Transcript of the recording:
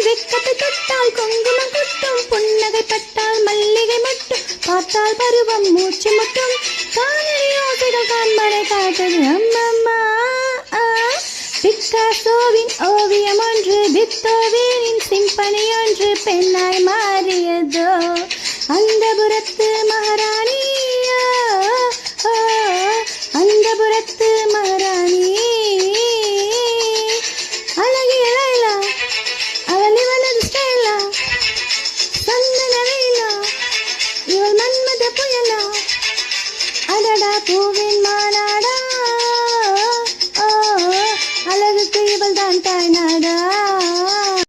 வெட்கத்தை தொட்டால் குங்குமம் கொட்டும், புன்னகை பட்டால் மல்லிகை மட்டும், பார்த்தால் பருவம் மூச்சு முட்டும், காதலி ஓசைகள் காண்பனை காட்டது அம்மம்மா. பிக்காசோவின் ஓவியம் ஒன்று, பித்தோவேனின் சிம்பனி ஒன்று பெண்ணாய் மாறியதோ அந்த புறத்து மகாராணி, அந்த புறத்து மகாராணி. அழகிய லைலா அவள் இவனது ஸ்டைலா, சந்தன வேலா இவள் மன்மத புயலா, அடடா பூ